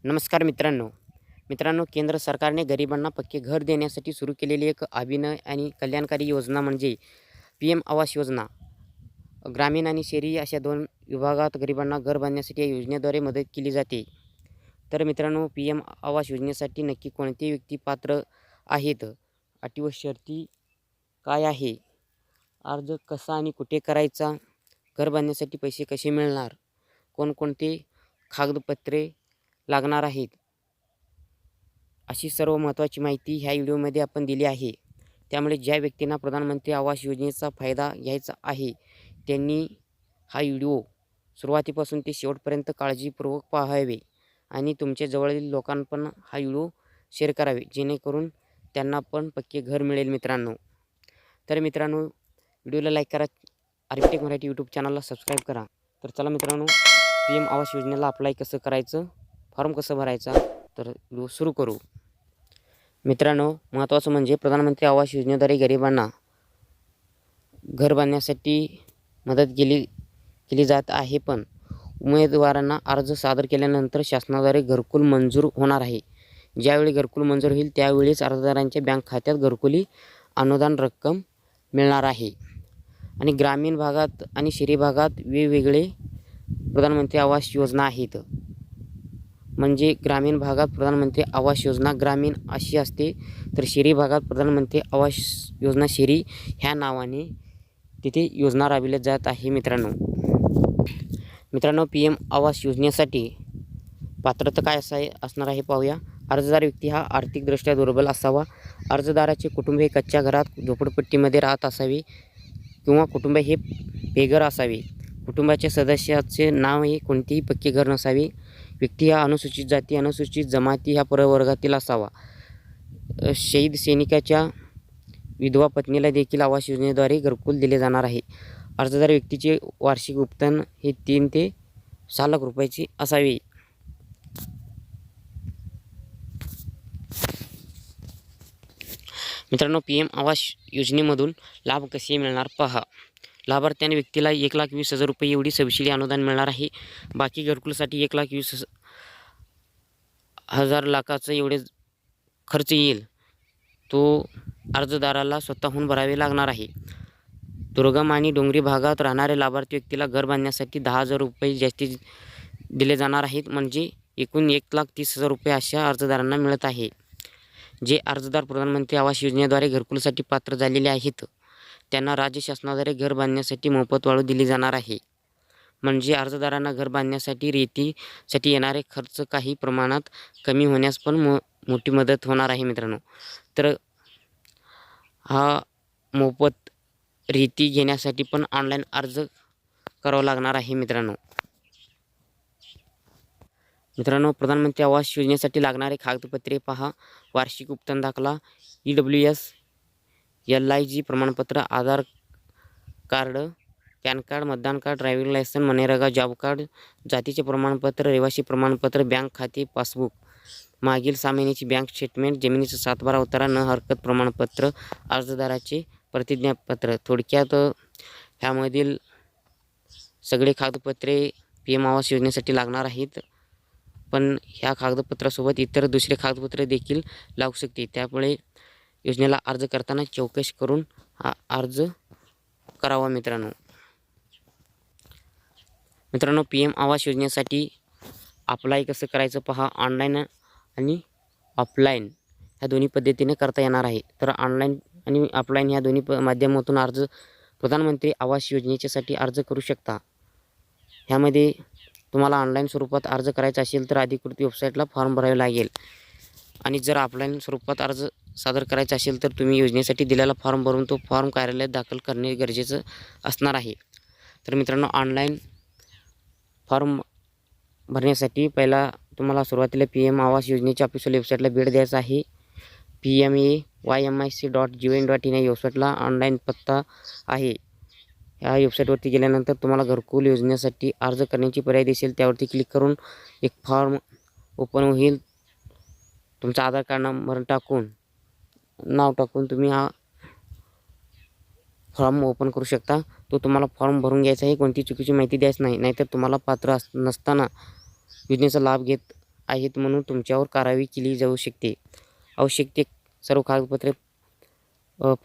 नमस्कार मित्रांनो, केंद्र सरकारने गरिबांना पक्के घर देण्यासाठी सुरू केलेली एक अभिनव आणि कल्याणकारी योजना म्हणजे PM आवास योजना. ग्रामीण आणि शहरी अशा दोन विभागात गरिबांना घर बांधण्यासाठी या योजनेद्वारे मदत केली जाते. तर मित्रांनो, PM आवास योजनेसाठी नक्की कोणते व्यक्ती पात्र आहेत, अटी व शर्ती काय आहे, अर्ज कसा आणि कुठे करायचा, घर बांधण्यासाठी पैसे कसे मिळणार, कोणकोणते कागदपत्रे लागणार आहेत, अशी सर्व महत्त्वाची माहिती ह्या व्हिडिओमध्ये आपण दिली आहे. त्यामुळे ज्या व्यक्तींना प्रधानमंत्री आवास योजनेचा फायदा घ्यायचा आहे त्यांनी हा व्हिडिओ सुरुवातीपासून ते शेवटपर्यंत काळजीपूर्वक पाहावे आणि तुमच्या जवळील लोकांना पण हा व्हिडिओ शेअर करावे, जेणेकरून त्यांना पण पक्के घर मिळेल मित्रांनो. तर मित्रांनो, व्हिडिओला लाईक करा, आर्किटेक्ट मराठी यूट्यूब चॅनलला सबस्क्राईब करा. तर चला मित्रांनो, PM आवास योजनेला अप्लाय कसं करायचं, फॉर्म कसं भरायचा, तर व्हिडिओ सुरू करू. मित्रांनो, महत्त्वाचं म्हणजे प्रधानमंत्री आवास योजनेद्वारे गरिबांना घर बांधण्यासाठी मदत केली जात आहे. पण उमेदवारांना अर्ज सादर केल्यानंतर शासनाद्वारे घरकुल मंजूर होणार आहे. ज्यावेळी घरकुल मंजूर होईल त्यावेळीच अर्जदारांच्या बँक खात्यात घरकुली अनुदान रक्कम मिळणार आहे. आणि ग्रामीण भागात आणि शहरी भागात वेगवेगळे प्रधानमंत्री आवास योजना आहेत. म्हणजे ग्रामीण भागात प्रधानमंत्री आवास योजना ग्रामीण अशी असते, तर शहरी भागात प्रधानमंत्री आवास योजना शहरी ह्या नावाने तिथे योजना राबविल्या जात आहे. मित्रांनो, PM आवास योजनेसाठी पात्रता काय असणार आहे पाहूया. अर्जदार व्यक्ती हा आर्थिकदृष्ट्या दुर्बल असावा. अर्जदाराचे कुटुंब हे कच्च्या घरात झोपडपट्टीमध्ये राहत असावे किंवा कुटुंब हे बेघर असावे. कुटुंबाच्या सदस्याचे नाव हे कोणतेही पक्के घर नसावे. व्यक्ती हा अनुसूचित जाती, अनुसूचित जमाती ह्या प्रवर्गातील असावा. शहीद सैनिकाच्या विधवा पत्नीला देखील आवास योजनेद्वारे घरकुल दिले जाणार आहे. अर्जदार व्यक्तीचे वार्षिक उत्पन्न हे 3 ते 6 लाख रुपयाचे असावे. मित्रांनो, PM आवास योजनेमधून लाभ कसे मिळणार पहा. लाभार्थ्याने व्यक्तीला 1,20,000 रुपये एवढी सबसिडी अनुदान मिळणार आहे. बाकी घरकुलसाठी 1,20,000 लाखाचं एवढे खर्च येईल तो अर्जदाराला स्वतःहून भरावे लागणार आहे. दुर्गम आणि डोंगरी भागात राहणाऱ्या लाभार्थी व्यक्तीला घर बांधण्यासाठी 10,000 रुपये जास्ती दिले जाणार आहेत. म्हणजे एकूण 1,30,000 रुपये अशा अर्जदारांना मिळत आहे. जे अर्जदार प्रधानमंत्री आवास योजनेद्वारे घरकुलासाठी पात्र झालेले आहेत त्यांना राज्य शासनाद्वारे घर बांधण्यासाठी मोफत वाळू दिली जाणार आहे. म्हणजे अर्जदारांना घर बांधण्यासाठी रेतीसाठी येणारे खर्च काही प्रमाणात कमी होण्यास पण मोठी मदत होणार आहे मित्रांनो. तर हा मोफत रेती घेण्यासाठी पण ऑनलाईन अर्ज करावा लागणार आहे मित्रांनो. प्रधानमंत्री आवास योजनेसाठी लागणारे कागदपत्रे पहा. वार्षिक उत्पन्न दाखला, EWS, LIG प्रमाणपत्र, आधार कार्ड, पॅन कार्ड, मतदान कार्ड, ड्रायव्हिंग लायसन, मनरेगा जॉब कार्ड, जातीचे प्रमाणपत्र, रहिवासी प्रमाणपत्र, बँक खाते पासबुक, मागील 6 महिन्याची बँक स्टेटमेंट, जमिनीचा 7/12 उतारा, न हरकत प्रमाणपत्र, अर्जदाराचे प्रतिज्ञापत्र. थोडक्यात ह्यामधील सगळे कागदपत्रे PM आवास योजनेसाठी लागणार आहेत. पण ह्या कागदपत्रासोबत इतर दुसरे कागदपत्रे देखील लागू शकते. त्यामुळे योजनेला अर्ज करताना चौकशी करून हा अर्ज करावा मित्रांनो. PM आवास योजनेसाठी अप्लाय कसं करायचं पहा. ऑनलाईन आणि ऑफलाईन ह्या दोन्ही पद्धतीने करता येणार आहे. तर ऑनलाईन आणि ऑफलाईन ह्या दोन्ही माध्यमातून अर्ज प्रधानमंत्री आवास योजनेच्यासाठी अर्ज करू शकता. ह्यामध्ये तुम्हाला ऑनलाईन स्वरूपात अर्ज करायचा असेल तर अधिकृत वेबसाईटला फॉर्म भरावे लागेल. आणि जर ऑफलाईन स्वरूपात अर्ज सादर करायचा असेल तर तुम्ही योजनेसाठी दिलेला फॉर्म भरून तो फॉर्म कार्यालयात दाखल करणे गरजेचं असणार आहे. तर मित्रांनो, ऑनलाईन फॉर्म भरण्यासाठी पहिला तुम्हाला सुरुवातीला PM आवास योजनेच्या ऑफिशियल वेबसाईटला भेट द्यायचा आहे. PMAYMIC.gov.in या वेबसाईटला ऑनलाईन पत्ता आहे. या वेबसाईटवरती गेल्यानंतर तुम्हाला घरकुल योजनेसाठी अर्ज करण्याची पर्याय दिसेल. त्यावरती क्लिक करून एक फॉर्म ओपन होईल. तुमचा आधार कार्ड नंबर टाकून नाव टाकून तुम्ही हा फॉर्म ओपन करू शकता. तो तुम्हाला फॉर्म भरून घ्यायचा आहे. कोणती चुकीची माहिती द्यायची नाही, नाहीतर तुम्हाला पात्र नसताना योजनेचा लाभ घेत आहेत म्हणून तुमच्यावर कारवाई केली जाऊ शकते. आवश्यक ते सर्व कागदपत्रे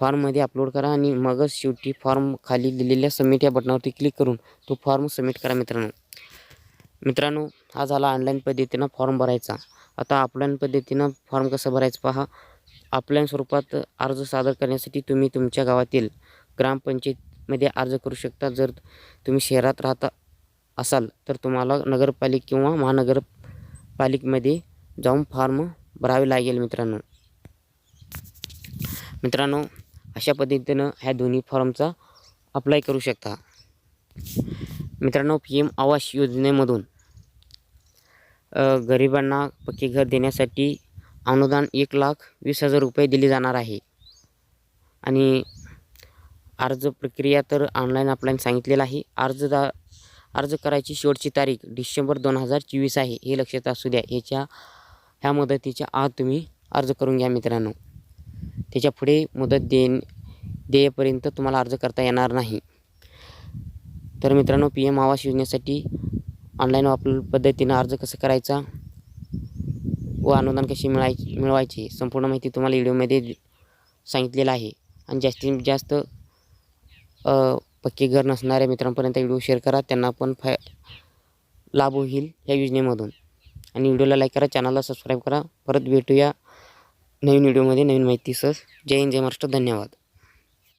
फॉर्ममध्ये अपलोड करा आणि मगच शेवटी फॉर्म खाली दिलेल्या सबमिट या बटनावरती क्लिक करून तो फॉर्म सबमिट करा मित्रांनो. हा झाला ऑनलाईन पद्धतीनं फॉर्म भरायचा. आता ऑफलाईन पद्धतीनं फॉर्म कसं भरायचं पहा. ऑफलाईन स्वरूपात अर्ज सादर करण्यासाठी तुम्ही तुमच्या गावातील ग्रामपंचायतमध्ये अर्ज करू शकता. जर तुम्ही शहरात राहता असाल तर तुम्हाला नगरपालिका किंवा महानगरपालिकेमध्ये जाऊन फॉर्म भरावे लागेल मित्रांनो. अशा पद्धतीनं ह्या दोन्ही फॉर्मचा अप्लाय करू शकता. मित्रांनो, PM आवास योजनेमधून गरिबांना पक्के घर देण्यासाठी अनुदान 1,20,000 रुपये दिले जाणार आहे. आणि अर्ज प्रक्रिया तर ऑनलाईन ऑफलाईन सांगितलेलं आहे. अर्ज करायची शेवटची तारीख डिसेंबर 2024 आहे, हे लक्षात असू द्या. ह्या मुदतीच्या आत तुम्ही अर्ज करून घ्या मित्रांनो. त्याच्या पुढे मुदत देईपर्यंत तुम्हाला अर्ज करता येणार नाही. तर मित्रांनो, PM आवास योजनेसाठी ऑनलाईन ऑफलाईन पद्धतीनं अर्ज कसं करायचा व अनुदान कशी मिळवायचे संपूर्ण माहिती तुम्हाला व्हिडिओमध्ये सांगितलेलं आहे. आणि जास्तीत जास्त पक्के घर नसणाऱ्या मित्रांपर्यंत व्हिडिओ शेअर करा, त्यांना पण लाभ होईल या योजनेमधून. आणि व्हिडिओला लाईक करा, चॅनलला सबस्क्राईब करा. परत भेटूया नवीन व्हिडिओमध्ये नवीन माहितीसह. जय हिंद, जय महाराष्ट्र. धन्यवाद.